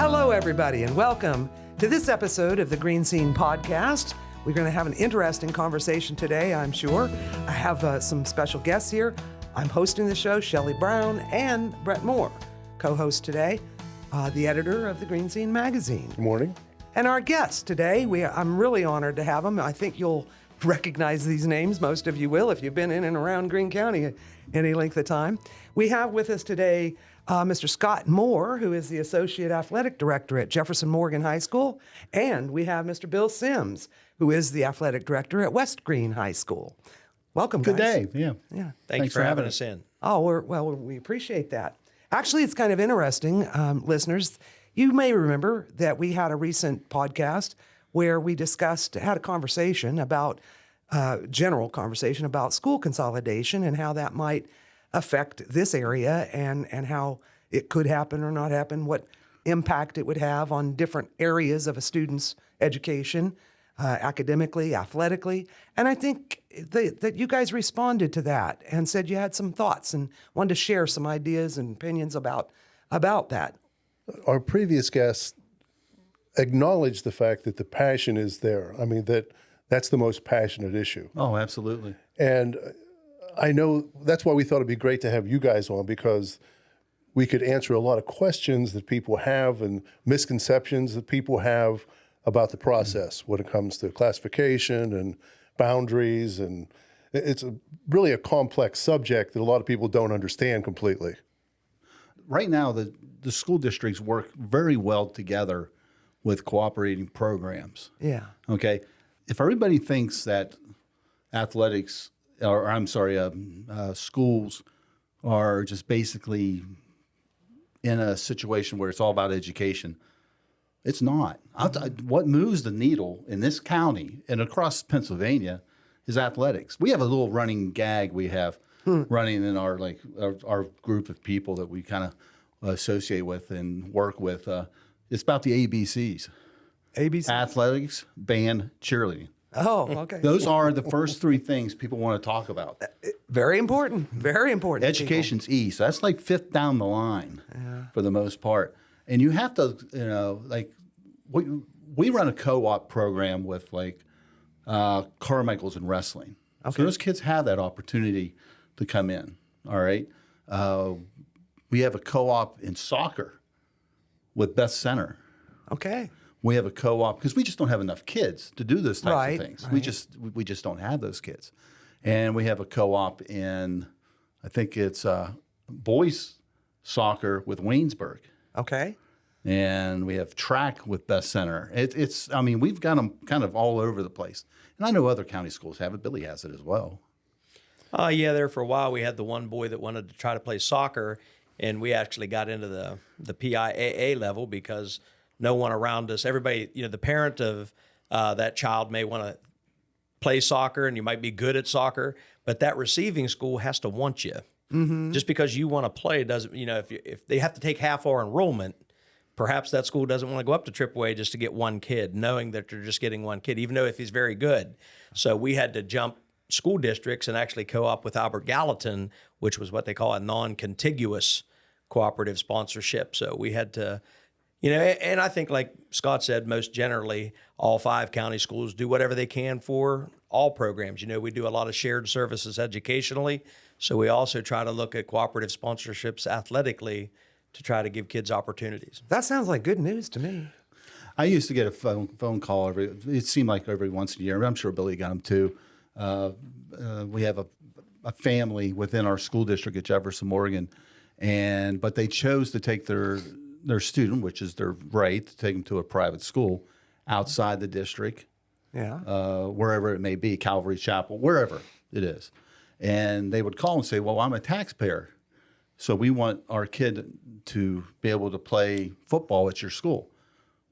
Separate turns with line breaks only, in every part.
Hello, everybody, and welcome to this episode of the GreeneScene Podcast. We're going to have an interesting conversation today, I'm sure. I have some special guests here. I'm hosting the show, Shelly Brown and Bret Moore, co-host today, the editor of the GreeneScene magazine.
Good morning.
And our guest today, I'm really honored to have them. I think you'll recognize these names. Most of you will if you've been in and around Greene County any length of time. We have with us today Mr. Scot Moore, who is the Associate Athletic Director at Jefferson-Morgan High School, and we have Mr. Bill Sims, who is the Athletic Director at West Greene High School. Welcome, guys.
Good day. Yeah.
Thanks for having us in.
Oh, we appreciate that. Actually, it's kind of interesting, listeners. You may remember that we had a recent podcast where we had a conversation about, general conversation about school consolidation and how that might affect this area and how it could happen or not happen, what impact it would have on different areas of a student's education, academically, athletically. And I think that you guys responded to that and said you had some thoughts and wanted to share some ideas and opinions about that.
Our previous guest acknowledged the fact that the passion is there. I mean, that's the most passionate issue.
Oh, absolutely.
And I know that's why we thought it'd be great to have you guys on, because we could answer a lot of questions that people have and misconceptions that people have about the process when it comes to classification and boundaries. And it's really a complex subject that a lot of people don't understand completely.
Right now, the school districts work very well together with cooperating programs.
Yeah.
Okay. If everybody thinks that athletics, schools are just basically in a situation where it's all about education, it's not. What moves the needle in this county and across Pennsylvania is athletics. We have a little running gag we have running in our group of people that we kind of associate with and work with. It's about the ABCs.
ABC?
Athletics, band, cheerleading.
Oh, okay.
Those are the first three things people want to talk about.
Very important. Very important.
Education's E, so that's like fifth down the line for the most part. And you have to, we run a co-op program with Carmichael's in wrestling. Okay. So those kids have that opportunity to come in, all right? We have a co-op in soccer with Beth Center.
Okay.
We have a co-op because we just don't have enough kids to do those types of things.
Right.
We just don't have those kids. And we have a co-op in, I think it's boys soccer with Waynesburg.
Okay.
And we have track with Best Center. We've got them kind of all over the place. And I know other county schools have it. Billy has it as well.
There for a while we had the one boy that wanted to try to play soccer, and we actually got into the PIAA level because no one around us, everybody, the parent of that child may want to play soccer and you might be good at soccer, but that receiving school has to want you. Mm-hmm. Just because you want to play doesn't, if they have to take half our enrollment, perhaps that school doesn't want to go up to AAA just to get one kid, knowing that they're just getting one kid, even though if he's very good. So we had to jump school districts and actually co-op with Albert Gallatin, which was what they call a non-contiguous cooperative sponsorship. So we had to, and I think like Scott said, most generally, all 5 county schools do whatever they can for all programs. We do a lot of shared services educationally. So we also try to look at cooperative sponsorships athletically to try to give kids opportunities.
That sounds like good news to me.
I used to get a phone call it seemed like every once in a year. I'm sure Billy got them too. We have a family within our school district at Jefferson-Morgan, but they chose to take their student, which is their right, to take them to a private school outside the district, wherever it may be, Calvary Chapel, wherever it is. And they would call and say, well, I'm a taxpayer, so we want our kid to be able to play football at your school.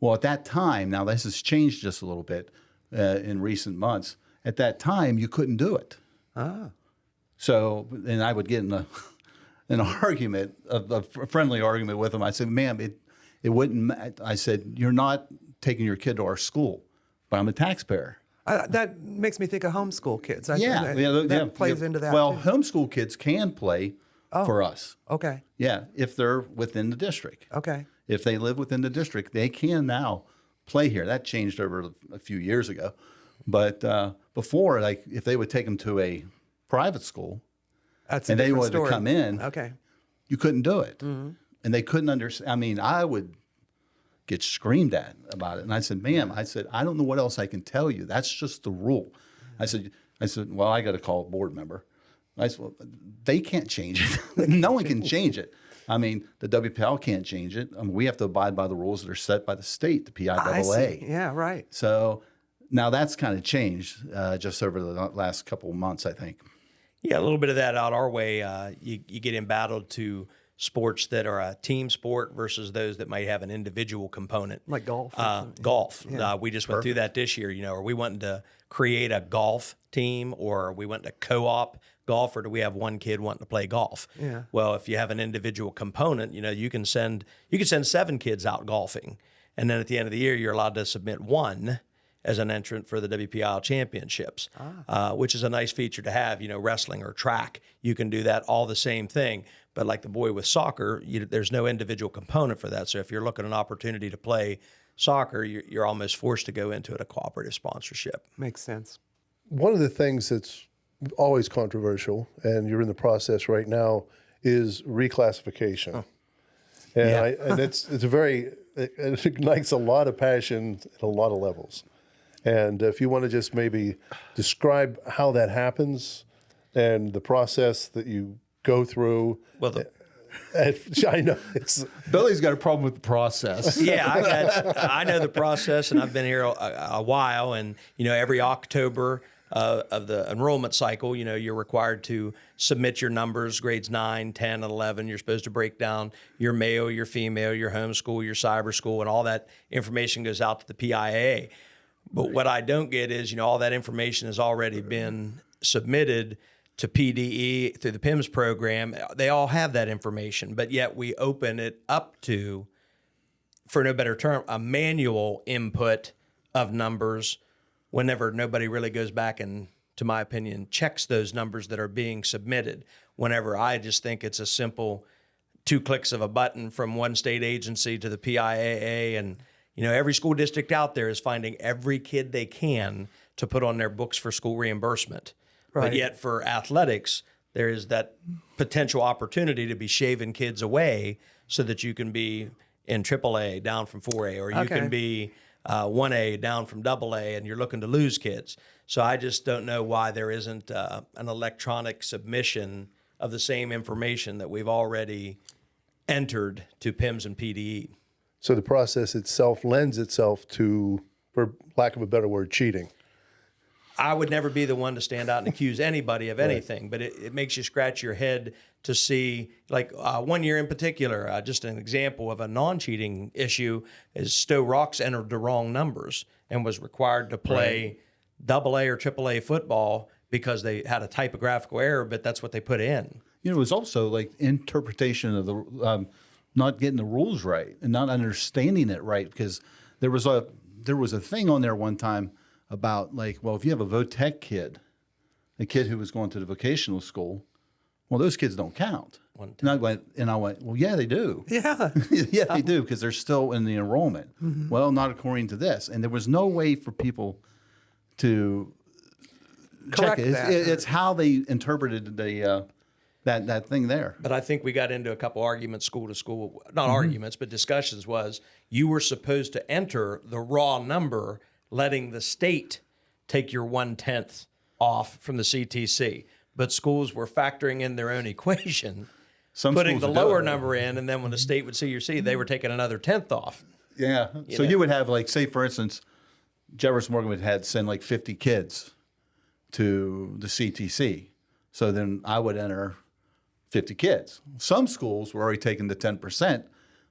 Well, at that time, now this has changed just a little bit in recent months. At that time, you couldn't do it. So, and I would get in an argument, a friendly argument with them. I said, ma'am, it wouldn't, I said, you're not taking your kid to our school, but I'm a taxpayer.
That makes me think of homeschool kids.
That
plays into that.
Well,
too.
homeschool kids can play for us.
Okay.
Yeah, if they're within the district.
Okay.
if they live within the district, they can now play here. That changed over a few years ago. But before, like if they would take them to a private school
That's a
and they
different
wanted
story.
to come in,
Okay.
you couldn't do it. And they couldn't understand. I mean, I would get screamed at about it. And I said, ma'am, I don't know what else I can tell you. That's just the rule. I said, well, I got to call a board member. I said, well, they can't change it. No one can change it. I mean, the WPL can't change it. I mean, we have to abide by the rules that are set by the state, the PIAA.
I see. Yeah, right.
So now that's kind of changed just over the last couple of months, I think.
Yeah, a little bit of that out our way. You get embattled to sports that are a team sport versus those that might have an individual component.
Like golf.
Golf. We just went through that this year. Are we wanting to create a golf team, or are we wanting to co-op golf, or do we have one kid wanting to play golf?
Yeah.
Well, if you have an individual component, you can send 7 kids out golfing, and then at the end of the year, you're allowed to submit one as an entrant for the WPIAA championships, which is a nice feature to have. Wrestling or track, you can do that, all the same thing. But like the boy with soccer, there's no individual component for that. So if you're looking at an opportunity to play soccer, you're almost forced to go into it a cooperative sponsorship.
Makes sense.
One of the things that's always controversial, and you're in the process right now, is reclassification. And it's a very, it ignites a lot of passion at a lot of levels. And if you want to just maybe describe how that happens and the process that you go through.
Well,
I know
Billy's got a problem with the process.
Yeah, I know the process, and I've been here a while. And every October of the enrollment cycle, you're required to submit your numbers, grades 9, 10, and 11. You're supposed to break down your male, your female, your homeschool, your cyber school, and all that information goes out to the PIAA. But what I don't get is, all that information has already been submitted to PDE through the PIMS program. They all have that information, but yet we open it up to, for no better term, a manual input of numbers whenever nobody really goes back and, to my opinion, checks those numbers that are being submitted. Whenever I just think it's a simple 2 clicks of a button from one state agency to the PIAA, and every school district out there is finding every kid they can to put on their books for school reimbursement. Right. But yet for athletics, there is that potential opportunity to be shaving kids away so that you can be in AAA down from 4A, or you can be 1A down from AA, and you're looking to lose kids. So I just don't know why there isn't an electronic submission of the same information that we've already entered to PIMS and PDE.
So the process itself lends itself to, for lack of a better word, cheating.
I would never be the one to stand out and accuse anybody of anything, but it makes you scratch your head to see, like 1 year in particular, just an example of a non-cheating issue is Stowe Rocks entered the wrong numbers and was required to play AA or AAA football because they had a typographical error, but that's what they put in.
It was also like interpretation of the not getting the rules right and not understanding it right, because there was a thing on there one time about, like, well, if you have a VOTEC kid, a kid who was going to the vocational school, well, those kids don't count. And I went, well, yeah, they do.
Yeah.
Yeah, they do, because they're still in the enrollment. Mm-hmm. Well, not according to this. And there was no way for people to
Correct
check it.
that.
It's how they interpreted the that thing there.
But I think we got into a couple arguments school to school, not arguments, but discussions was you were supposed to enter the raw number, letting the state take your 1/10 off from the CTC. But schools were factoring in their own equation, putting the lower number in, and then when the state would see your C, they were taking another 1/10 off.
Yeah. So you would have, like, say, for instance, Jefferson-Morgan would have send like 50 kids to the CTC. So then I would enter 50 kids. Some schools were already taking the 10%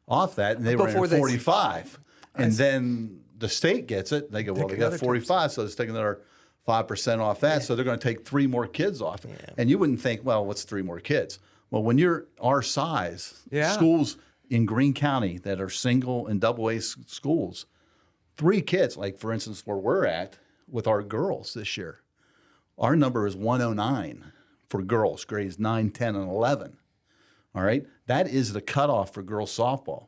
off that, and they were entering 45. And then the state gets it. They go, well, they got 45, so let's take another 5% off that. So they're going to take 3 more kids off. Yeah. And you wouldn't think, well, what's 3 more kids? Well, when you're our size, schools in Greene County that are single and AA schools, 3 kids, like, for instance, where we're at with our girls this year, our number is 109 for girls, grades 9, 10, and 11. All right? That is the cutoff for girls softball.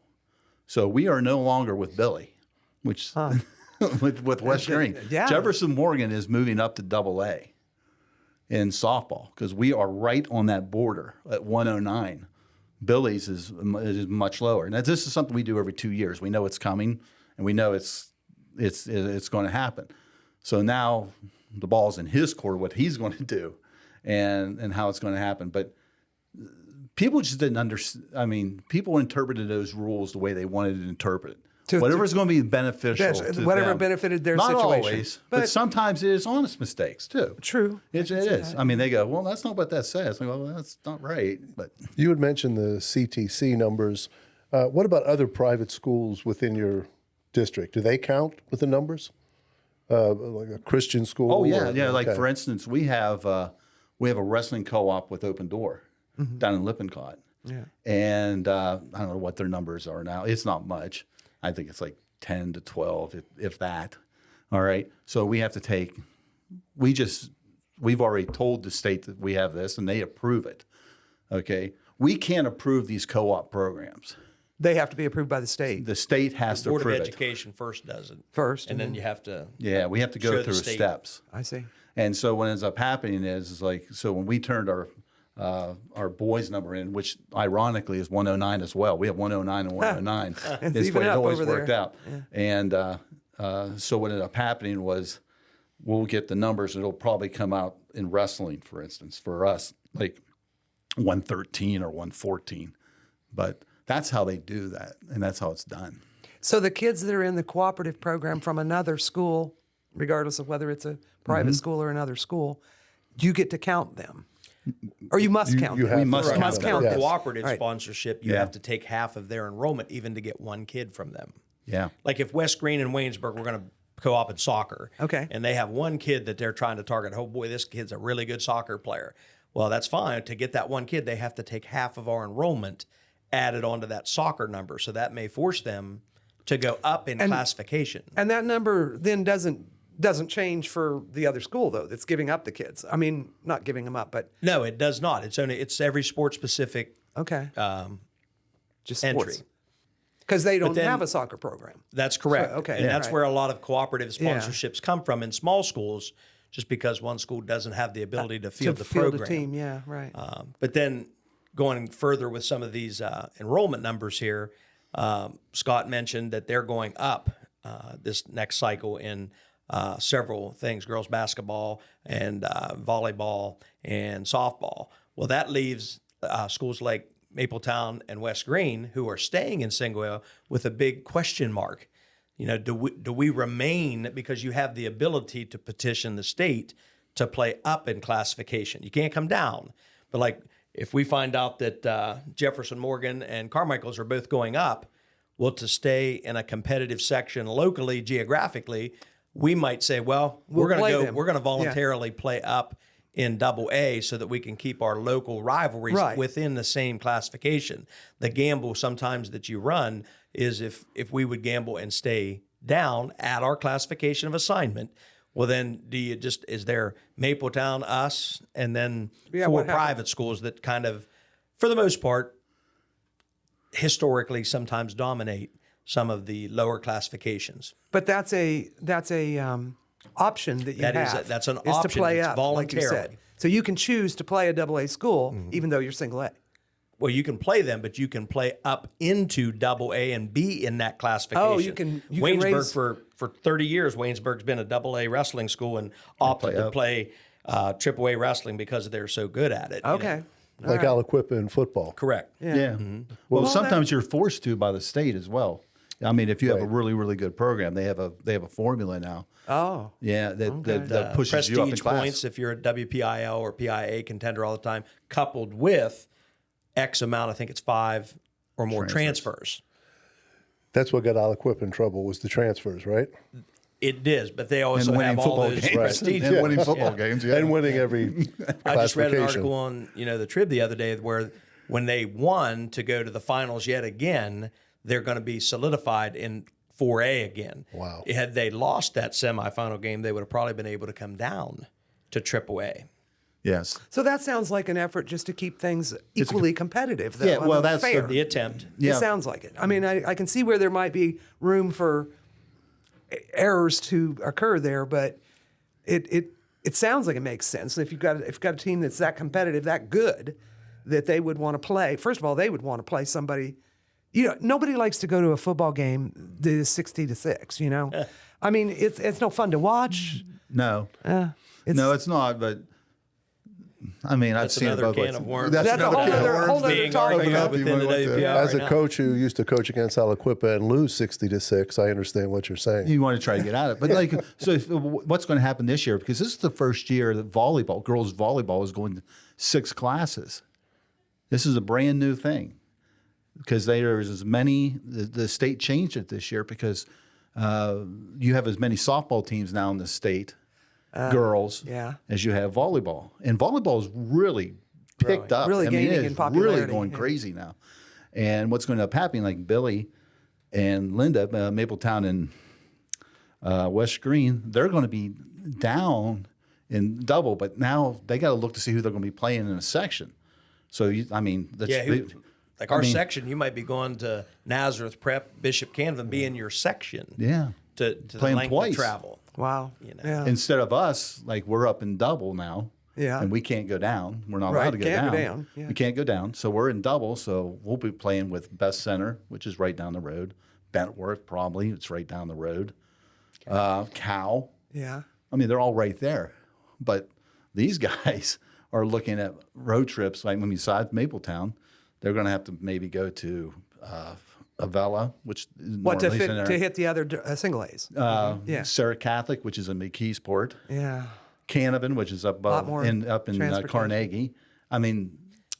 So we are no longer with Billy, which with West Greene.
Yeah.
Jefferson-Morgan is moving up to AA in softball because we are right on that border at 109. Billy's is much lower. And this is something we do every 2 years. We know it's coming, and we know it's going to happen. So now the ball's in his court, what he's going to do, and how it's going to happen. But people just didn't understand. I mean, people interpreted those rules the way they wanted to interpret it. Whatever's going to be beneficial to
whatever
them.
benefited their
Not
situation.
always, but sometimes it is honest mistakes too.
True.
It is. I mean, they go, well, that's not what that says. I go, well, that's not right. But
You had mentioned the CTC numbers. What about other private schools within your district? Do they count with the numbers? Like a Christian school?
oh yeah,
or-
yeah. Like
okay.
for instance, we have a wrestling co-op with Open Door down in Lippincott.
Yeah.
And I don't know what their numbers are now. It's not much. I think it's like 10 to 12, if that. All right. So we have to take. We've already told the state that we have this, and they approve it. Okay. We can't approve these co-op programs.
They have to be approved by the state
The state has to
Board of
approve it.
Education first does it.
first.
And then you have to.
Yeah, we have to
Show
go
the
through
state.
steps.
I see.
And so what ends up happening is like, so when we turned our boys number in, which ironically is 109 as well. We have 109 and 109.
It's
It's
even
what it
up
always
over
worked
there.
out. And so what ended up happening was we'll get the numbers. It'll probably come out in wrestling, for instance, for us, like 113 or 114. But that's how they do that, and that's how it's done.
So the kids that are in the cooperative program from another school, regardless of whether it's a private school or another school, you get to count them. Or you must count
you
them.
have
We must
to
count
For
them.
Yes.
cooperative
Right.
sponsorship, you
Yeah.
have to take half of their enrollment even to get one kid from them.
Yeah.
Like if West Greene and Waynesburg were going to co-op in soccer,
Okay.
and they have one kid that they're trying to target. Oh boy, this kid's a really good soccer player. Well, that's fine. To get that one kid, they have to take half of our enrollment added onto that soccer number. So that may force them to go up in classification.
And that number then doesn't change for the other school though that's giving up the kids. I mean, not giving them up, but
No, it does not. It's every sport specific
okay. Just
entry.
sports. Because they don't
then-
have a soccer program.
That's correct.
So, okay,
And that's
right.
where a lot of cooperative
Yeah.
sponsorships come from in small schools, just because one school doesn't have the ability to field the
field
program.
a team, yeah, right.
But then going further with some of these enrollment numbers here, Scott mentioned that they're going up this next cycle in several things, girls basketball and volleyball and softball. Well, that leaves schools like Mapletown and West Greene, who are staying in Singoil, with a big question mark. You know, do we remain, because you have the ability to petition the state to play up in classification. You can't come down. But like if we find out that Jefferson-Morgan and Carmichael's are both going up, well, to stay in a competitive section locally, geographically, we might say, well,
We'll
we're
play
going to
them.
we're going to
Yeah.
voluntarily play up in AA so that we can keep our local rivalries
Right.
within the same classification. The gamble sometimes that you run is if we would gamble and stay down at our classification of assignment, well, then is there Mapletown, us, and then
Yeah,
four
what happens?
private schools that kind of, for the most part, historically sometimes dominate some of the lower classifications.
But that's a option that you have.
That's an
is to
option.
play
It's
up, like you said.
voluntary.
So you can choose to play a AA school, even though you're single A.
Well, you can play them, but you can play up into AA and be in that classification.
Oh, you can
Waynesburg
raise-
for 30 years. Waynesburg's been a AA wrestling school and opted to play AAA wrestling because they're so good at it. you know.
Okay.
Like Aliquippa in football.
Correct.
Yeah. Well, sometimes you're forced to by the state as well. I mean, if you have a really, really good program, they have a formula now.
Oh.
Yeah, that pushes you up in
Prestige
class.
points if you're a WPIAA or PIAA contender all the time, coupled with X amount, I think it's 5 or more transfers.
That's what got Aliquippa in trouble was the transfers, right?
It is, but they also
and winning
have all
football
those
games.
prestige.
And winning football games, yeah.
And winning every
I just read an article
classification.
on the Trib the other day where when they won to go to the finals yet again, they're going to be solidified in 4A again.
Wow.
Had they lost that semifinal game, they would have probably been able to come down to AAA.
Yes.
So that sounds like an effort just to keep things equally competitive, though.
Yeah, well, that's
fair.
The attempt.
It sounds like it. I mean, I can see where there might be room for errors to occur there, but it sounds like it makes sense. If you've got a team that's that competitive, that good, that they would want to play. First of all, they would want to play somebody. Nobody likes to go to a football game that is 60-6. You know, I mean, it's no fun to watch.
No. It's not. But I mean, I've
That's
seen it
another
both
can
ways.
of worms.
That's a
another
whole
can of
other-
worms.
whole other
being
topic.
argued
If you
within the
want to.
WPI
As a
right now.
coach who used to coach against Aliquippa and lose 60-6, I understand what you're saying.
You want to try to get out of it. But what's going to happen this year? Because this is the first year that girls volleyball is going to 6 classes. This is a brand new thing. Because there's as many, the state changed it this year because you have as many softball teams now in the state, girls, as you have volleyball. And volleyball is really picked up.
Really gaining
it
in
is
popularity.
really going crazy now. And what's going to end up happening, like Billy and Linda, Mapletown and West Greene, they're going to be down in double, but now they got to look to see who they're going to be playing in a section. So, that's
like our section, you might be going to Nazareth Prep, Bishop Canevin, be in your section.
Yeah.
To
Play 'em
the length
twice.
of travel.
Wow.
know.
Instead of us, like we're up in double now.
Yeah.
And we can't go down. We're not
Right,
allowed to go
can't
down.
go down, yeah.
We can't go down. So we're in double. So we'll be playing with Best Center, which is right down the road. Bentworth, probably. It's right down the road. Cow.
Yeah.
I mean, they're all right there. But these guys are looking at road trips. Like when we decide Mapletown, they're going to have to maybe go to Avella, which is
What to
Northeastern area.
hit the other single A's? Yeah.
Sarah Catholic, which is in McKeesport.
Yeah.
Cannabin, which is up
more
in
transportation.
Carnegie. I mean,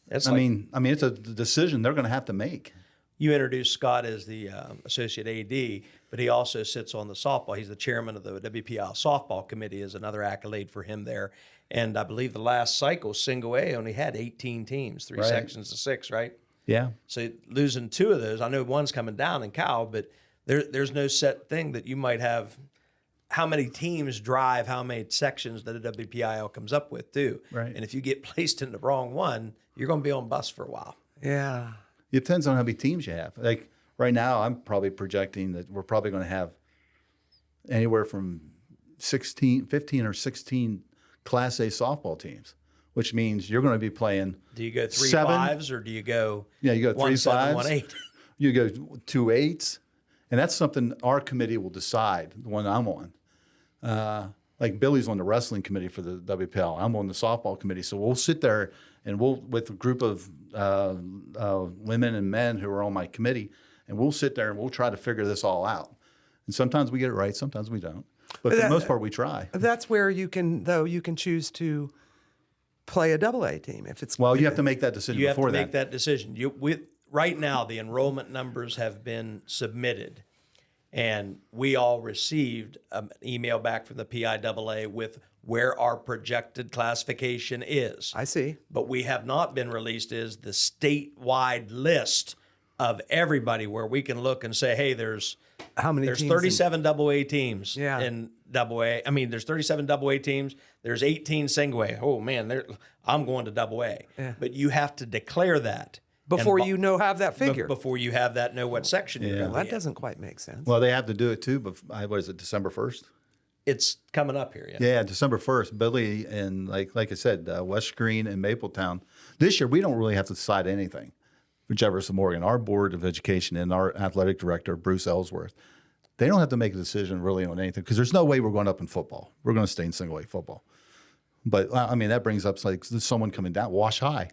It's
it's a decision they're going to have to make.
You introduced Scott as the associate AD, but he also sits on the softball. He's the chairman of the WPIAA softball committee, is another accolade for him there. And I believe the last cycle, single A only had 18 teams, 3
Right.
sections of 6, right?
Yeah.
So losing 2 of those, I know one's coming down in Cal, but there's no set thing that you might have. How many teams drive how many sections that a WPIAL comes up with too.
Right.
And if you get placed in the wrong one, you're going to be on bus for a while.
Yeah.
It depends on how many teams you have. Like right now, I'm probably projecting that we're probably going to have anywhere from 15 or 16 Class A softball teams, which means you're going to be playing.
Do you go 3
7
5s or do you go?
Yeah, you go 3
1 7
5s.
1 8?
You go 2 8s, and that's something our committee will decide. The one I'm on. Like Billy's on the wrestling committee for the WPL. I'm on the softball committee. So we'll sit there and with a group of women and men who are on my committee, and we'll sit there and we'll try to figure this all out. And sometimes we get it right, sometimes we don't. But for the most part, we try.
That's where you can choose to play a AA team if it's.
Well, you have to make that decision
You have
before
to make that decision. Right now, the enrollment numbers have been submitted, and we all received an email back from the PIAA with where our projected classification is.
I see.
But we have not been released is the statewide list of everybody where we can look and say, hey, there's
How many?
there's
teams
37 AA teams
Yeah.
in AA. I mean, there's 37 AA teams. There's 18 single A. Oh man, I'm going to AA.
Yeah.
But you have to declare that
before
And
you have that figure.
before you have that know what section you're
Well,
going
that
to be.
doesn't quite make sense.
Well, they have to do it too. But what is it, December 1st?
It's coming up here. Yeah.
Yeah, December 1st. Billy and like I said, West Greene and Mapletown. This year, we don't really have to decide anything for Jefferson-Morgan. Our Board of Education and our athletic director, Bruce Ellsworth, they don't have to make a decision really on anything because there's no way we're going up in football. We're going to stay in single A football. But I mean, that brings up like someone coming down, Wash High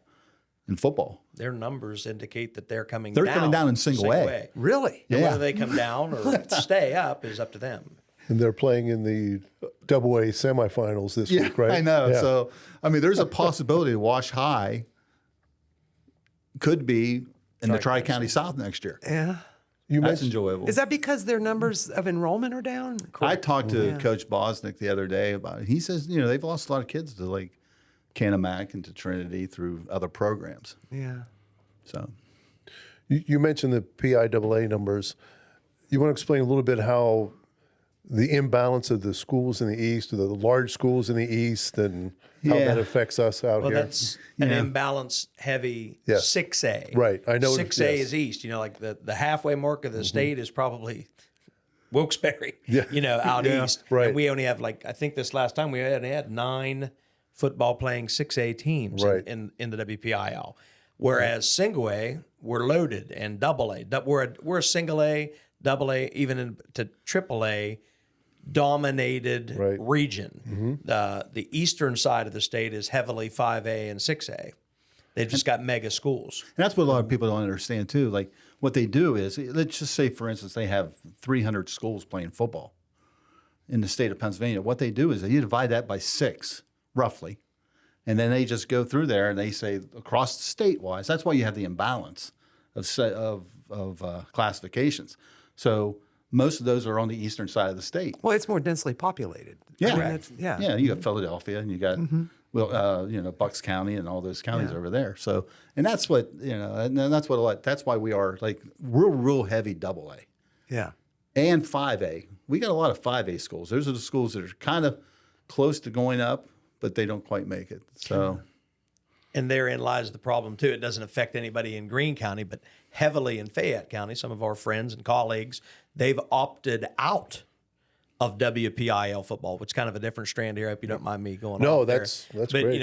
in football.
Their numbers indicate that they're coming
They're
down.
coming down in single A.
Really?
And
Yeah.
whether they come down or stay up is up to them.
And they're playing in the AA semifinals this week, right?
I know.
Yeah.
So, I mean, there's a possibility Wash High could be in the Tri-County South next year.
Yeah.
You
That's
mentioned
enjoyable.
Is that because their numbers of enrollment are down?
I talked to Coach Bosnick the other day about it. He says, they've lost a lot of kids to like Canamac and to Trinity through other programs.
Yeah.
So,
you mentioned the PIAA numbers. You want to explain a little bit how the imbalance of the schools in the East, or the large schools in the East, and how
Yeah.
that affects us out
Well,
here?
that's an imbalance heavy
Yes.
6A.
Right. I know.
6A
yes.
is East. Like the halfway mark of the state is probably Wilkes-Barre,
Yeah.
out
Yeah,
east.
right.
And we only have I think this last time we only had 9 football playing 6A teams
Right.
in the WPIL. Whereas single A, we're loaded, and double A. We're a single A, double A, even into triple A dominated
Right.
region. The eastern side of the state is heavily 5A and 6A. They've just got mega schools.
And that's what a lot of people don't understand too. Like what they do is, let's just say, for instance, they have 300 schools playing football in the state of Pennsylvania. What they do is they divide that by 6, roughly, and then they just go through there and they say across the state-wise. That's why you have the imbalance of classifications. So most of those are on the eastern side of the state.
Well, it's more densely populated.
Yeah.
I mean, it's, yeah.
Yeah, you got Philadelphia, and you got Bucks County, and all those counties over there. So, and that's what and that's what that's why we are like real heavy double A
Yeah.
and 5A. We got a lot of 5A schools. Those are the schools that are kind of close to going up, but they don't quite make it. So,
And therein lies the problem, too. It doesn't affect anybody in Greene County, but heavily in Fayette County. Some of our friends and colleagues, they've opted out of WPIL football, which is kind of a different strand here. I hope you don't mind me going
No,
off there.
that's
but,
great.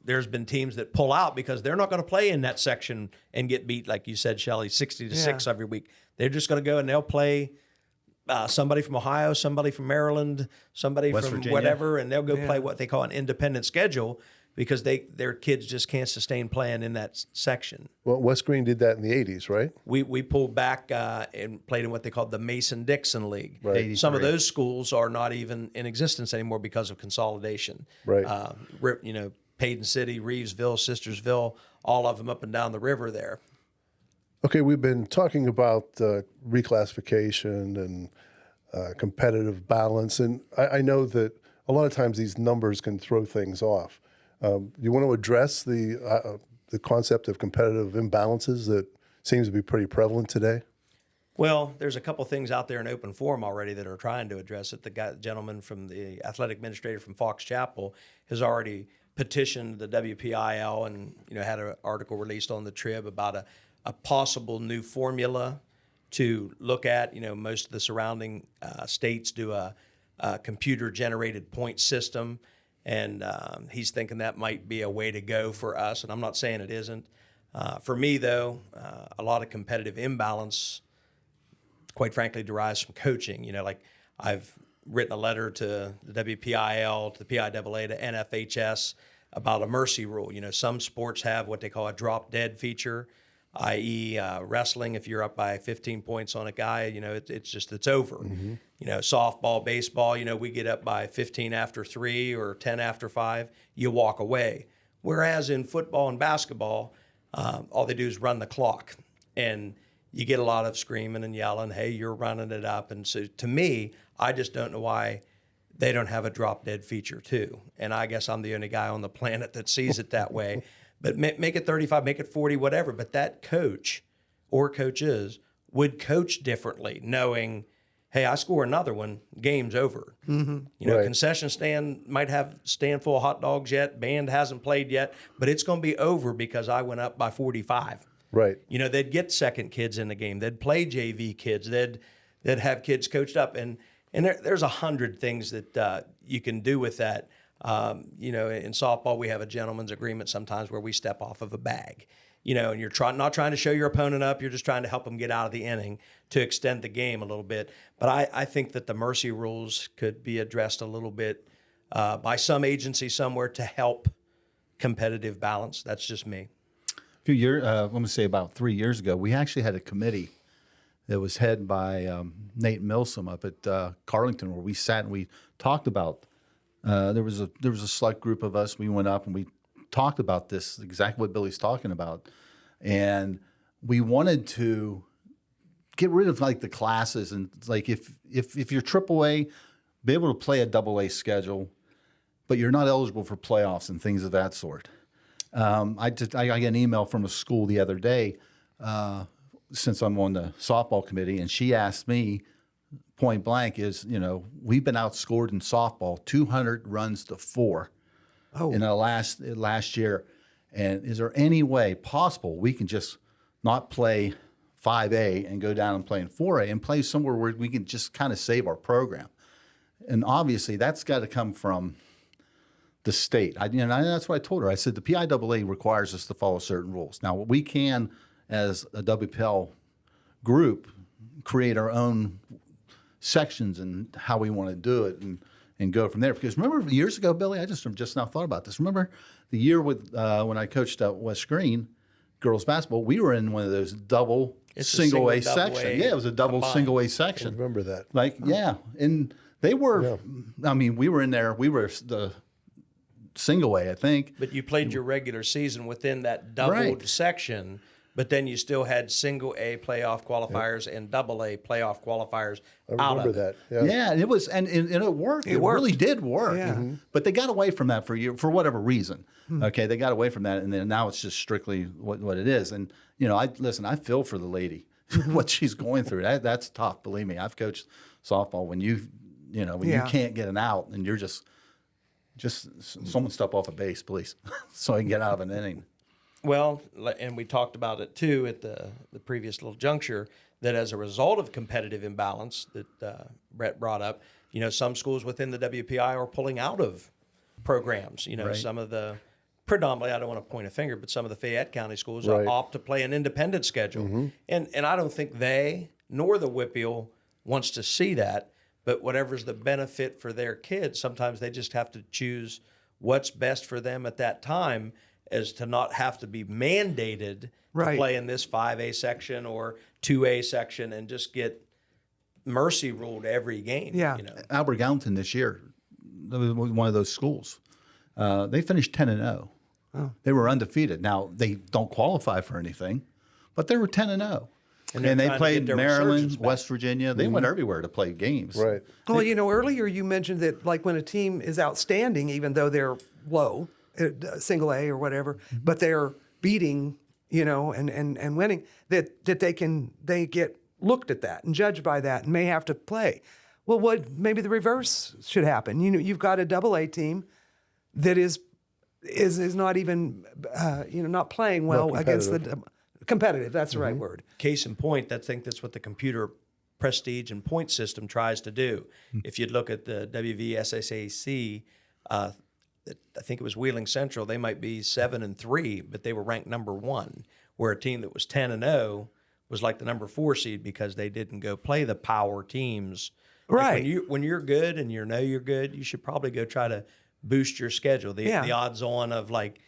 There's been teams that pull out because they're not going to play in that section and get beat, like you said, Shelly, 60-6 every week. They're just going to go and they'll play somebody from Ohio, somebody from Maryland, somebody
West
from
Virginia.
whatever, and they'll go play what they call an independent schedule because their kids just can't sustain playing in that section.
Well, West Greene did that in the 80s, right?
We pulled back and played in what they called the Mason-Dixon League.
Right.
Some of those schools are not even in existence anymore because of consolidation.
Right.
Paden City, Reevesville, Sistersville, all of them up and down the river there.
Okay, we've been talking about reclassification and competitive balance, and I know that a lot of times these numbers can throw things off. You want to address the concept of competitive imbalances that seems to be pretty prevalent today?
Well, there's a couple things out there in open forum already that are trying to address it. The gentleman from the athletic administrator from Fox Chapel has already petitioned the WPIL and had an article released on the Trib about a possible new formula to look at. Most of the surrounding states do a computer-generated point system, and he's thinking that might be a way to go for us, and I'm not saying it isn't. For me, though, a lot of competitive imbalance, quite frankly, derives from coaching. Like I've written a letter to the WPIL, to the PIAA, to NFHS about a mercy rule. Some sports have what they call a drop-dead feature, i.e. Wrestling, if you're up by 15 points on a guy, it's over.
Mm-hmm.
Softball, baseball, we get up by 15 after 3 or 10 after 5, you walk away. Whereas in football and basketball, all they do is run the clock. And you get a lot of screaming and yelling, hey, you're running it up. And so to me, I just don't know why they don't have a drop-dead feature too. And I guess I'm the only guy on the planet that sees it that way. But make it 35, make it 40, whatever. But that coach or coaches would coach differently, knowing, hey, I score another one, game's over. Mm-hmm.
Right.
Concession stand might have stand full of hot dogs yet, band hasn't played yet, but it's going to be over because I went up by 45.
Right.
They'd get second kids in the game. They'd play JV kids. They'd have kids coached up. And there's 100 things that you can do with that. In softball, we have a gentleman's agreement sometimes where we step off of a bag, and you're not trying to show your opponent up. You're just trying to help them get out of the inning to extend the game a little bit. But I think that the mercy rules could be addressed a little bit by some agency somewhere to help competitive balance. That's just me.
a few years, I'm going to say about 3 years ago, we actually had a committee that was headed by Nate Milsom up at Carlington, where we sat and we talked about. There was a select group of us. We went up and we talked about this, exactly what Billy's talking about, and we wanted to get rid of like the classes and like if you're AAA, be able to play a AA schedule, but you're not eligible for playoffs and things of that sort. I got an email from a school the other day, since I'm on the softball committee, and she asked me, point blank is, we've been outscored in softball 200 runs to 4 in the last year. And is there any way possible we can just not play 5A and go down and play in 4A and play somewhere where we can just kind of save our program? And obviously that's got to come from the state. That's what I told her. I said the PIAA requires us to follow certain rules. Now, we can, as a WPL group, create our own sections and how we want to do it and go from there. Because remember years ago, Billy, I just now thought about this. Remember the year with when I coached at West Greene girls basketball, we were in one of those single A section. Yeah, it was a double
combined.
Single A section.
I remember that.
And they were. I mean, we were in there. We were the single A, I think.
But you played your regular season within that doubled section, but then you still had single A playoff qualifiers and double A playoff qualifiers
I remember that. Yeah.
and it was, and it worked. It really did work.
Yeah.
But they got away from that for whatever reason. Okay, they got away from that, and then now it's just strictly what it is. And I feel for the lady, what she's going through. That's tough. Believe me, I've coached softball when you can't get an out, and you're just someone step off a base, please, so I can get out of an inning.
Well, and we talked about it too at the previous little juncture, that as a result of competitive imbalance that Bret brought up, some schools within the WPI are pulling out of programs. Some of the predominantly, I don't want to point a finger, but some of the Fayette County schools opt to play an independent schedule. And I don't think they nor the WPIAL wants to see that, but whatever's the benefit for their kids, sometimes they just have to choose what's best for them at that time, as to not have to be mandated to play in this 5A section or 2A section and just get mercy ruled every game.
Yeah.
Albert Gallatin this year, one of those schools, they finished 10-0. Oh. They were undefeated. Now, they don't qualify for anything, but they were 10-0. And they played Maryland, West Virginia. They went everywhere to play games.
Right.
Well, earlier you mentioned that like when a team is outstanding, even though they're low, single A or whatever, but they're beating, and winning, that they get looked at that and judged by that and may have to play. Well, maybe the reverse should happen. You've got a double A team that is not even, not playing well against the competitive. That's the right word.
Case in point, I think that's what the computer prestige and point system tries to do. If you'd look at the WVSSAC, I think it was Wheeling Central, they might be 7-3, but they were ranked number 1, where a team that was 10-0 was like the number 4 seed because they didn't go play the power teams.
Right.
Like when you're good and you're good, you should probably go try to boost your schedule. The odds on of like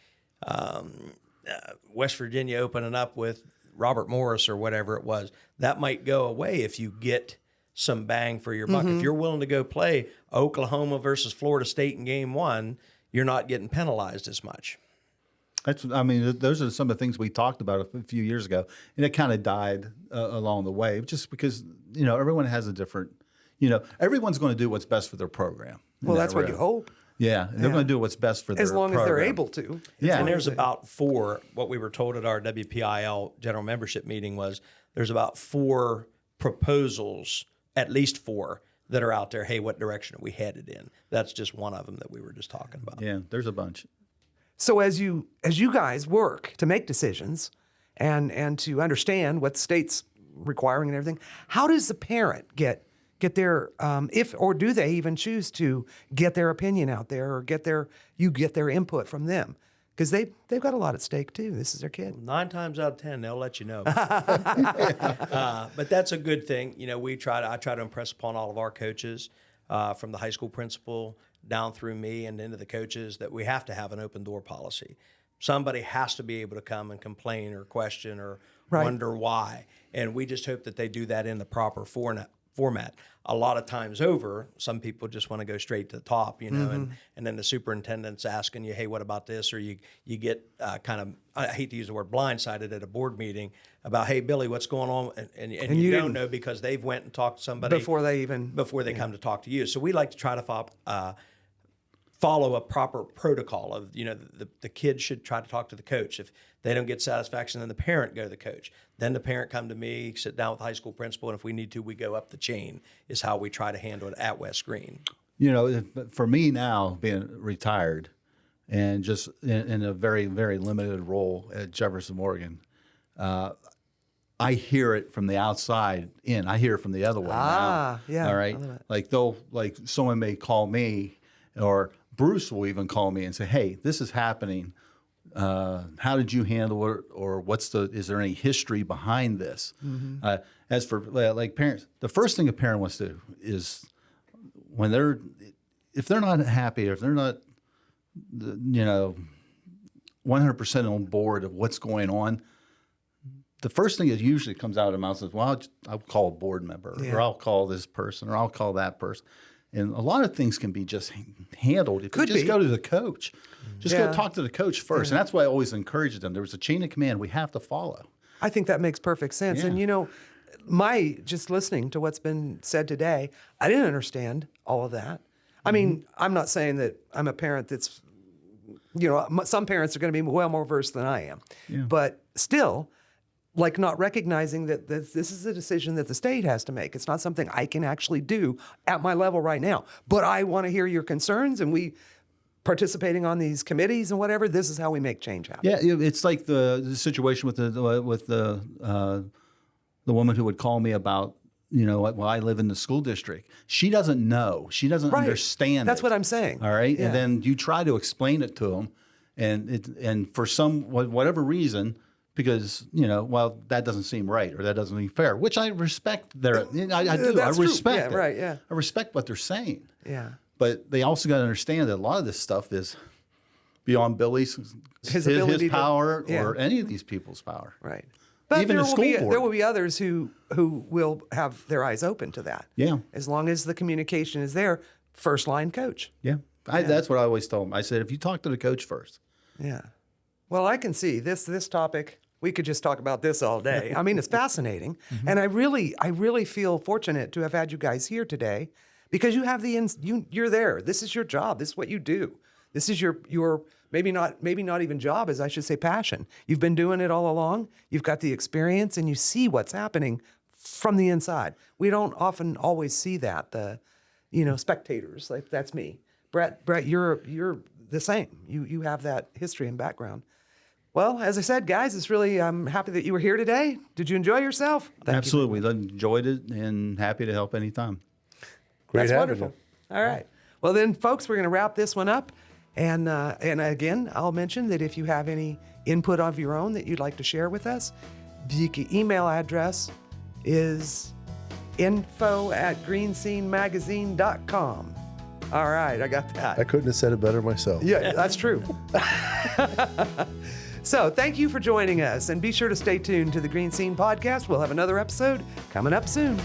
West Virginia opening up with Robert Morris or whatever it was, that might go away if you get some bang for your buck. If you're willing to go play Oklahoma versus Florida State in game 1, you're not getting penalized as much.
Those are some of the things we talked about a few years ago, and it kind of died along the way, just because everyone has a different, everyone's going to do what's best for their program.
Well, that's what you hope.
Yeah, they're going to do what's best for their program.
As long as they're able to.
Yeah,
and there's about 4. What we were told at our WPIL general membership meeting was there's about 4 proposals, at least 4. That are out there. Hey, what direction are we headed in? That's just one of them that we were just talking about.
Yeah, there's a bunch.
So as you guys work to make decisions and to understand what the state's requiring and everything, how does the parent get their or do they even choose to get their opinion out there or get their input from them? Because they've got a lot at stake too. This is their kid.
9 times out of 10, they'll let you know. But that's a good thing. I try to impress upon all of our coaches, from the high school principal down through me and into the coaches, that we have to have an open door policy. Somebody has to be able to come and complain or question or wonder why. And we just hope that they do that in the proper format. A lot of times over, some people just want to go straight to the top, and then the superintendent's asking you, hey, what about this? Or you get kind of, I hate to use the word blindsided at a board meeting about, hey, Billy, what's going on? And you don't know because they've went and talked to somebody
before they come
to talk to you. So we like to try to follow a proper protocol of, the kid should try to talk to the coach. If they don't get satisfaction, then the parent go to the coach. Then the parent come to me, sit down with the high school principal, and if we need to, we go up the chain, is how we try to handle it at West Greene.
For me now, being retired and just in a very, very limited role at Jefferson-Morgan, I hear it from the outside in. I hear it from the other way now.
Yeah.
All right. Like someone may call me, or Bruce will even call me and say, "Hey, this is happening. How did you handle it? Or is there any history behind this?" Mm-hmm. As for like parents, the first thing a parent wants to do is if they're not happy, or if they're not, 100% on board of what's going on, the first thing that usually comes out of their mouth is, "Well, I'll call a board member, or I'll call this person, or I'll call that person." And a lot of things can be just handled if you just go to the coach. Just go talk to the coach first. And that's why I always encourage them. There was a chain of command we have to follow.
I think that makes perfect sense.
Yeah.
And just listening to what's been said today, I didn't understand all of that. I mean, I'm not saying that I'm a parent that's, some parents are going to be well more versed than I am. Yeah. But still, like not recognizing that this is a decision that the state has to make. It's not something I can actually do at my level right now. But I want to hear your concerns, and we participating on these committees and whatever. This is how we make change happen.
Yeah, it's like the situation with the woman who would call me about, I live in the school district. She doesn't know. She doesn't understand.
That's what I'm saying.
All right,
Yeah.
and then you try to explain it to them, and for whatever reason. Because that doesn't seem right, or that doesn't seem fair, which I respect. I do.
That's
I respect
true.
it.
Right. Yeah.
I respect what they're saying.
Yeah.
But they also got to understand that a lot of this stuff is beyond Billy's his power, or any of these people's power.
Right. But
even the school board.
There will be others who will have their eyes open to that.
Yeah.
As long as the communication is there, first line coach.
Yeah. That's what I always told them. I said, if you talk to the coach first.
Yeah. Well, I can see this topic. We could just talk about this all day. I mean, it's fascinating, and I really feel fortunate to have had you guys here today, because you have you're there. This is your job. This is what you do. This is your maybe not even job, as I should say, passion. You've been doing it all along. You've got the experience, and you see what's happening from the inside. We don't often always see that. The spectators, like that's me. Bret, you're the same. You have that history and background. Well, as I said, guys, I'm happy that you were here today. Did you enjoy yourself?
Absolutely. Enjoyed it, and happy to help anytime.
Great
That's
having
wonderful.
you.
All right. Well, then, folks, we're going to wrap this one up. And again, I'll mention that if you have any input of your own that you'd like to share with us, the email address is info@GreeneSceneMagazine.com. All right, I got that.
I couldn't have said it better myself.
Yeah, that's true. So thank you for joining us, and be sure to stay tuned to the GreeneScene Podcast. We'll have another episode coming up soon.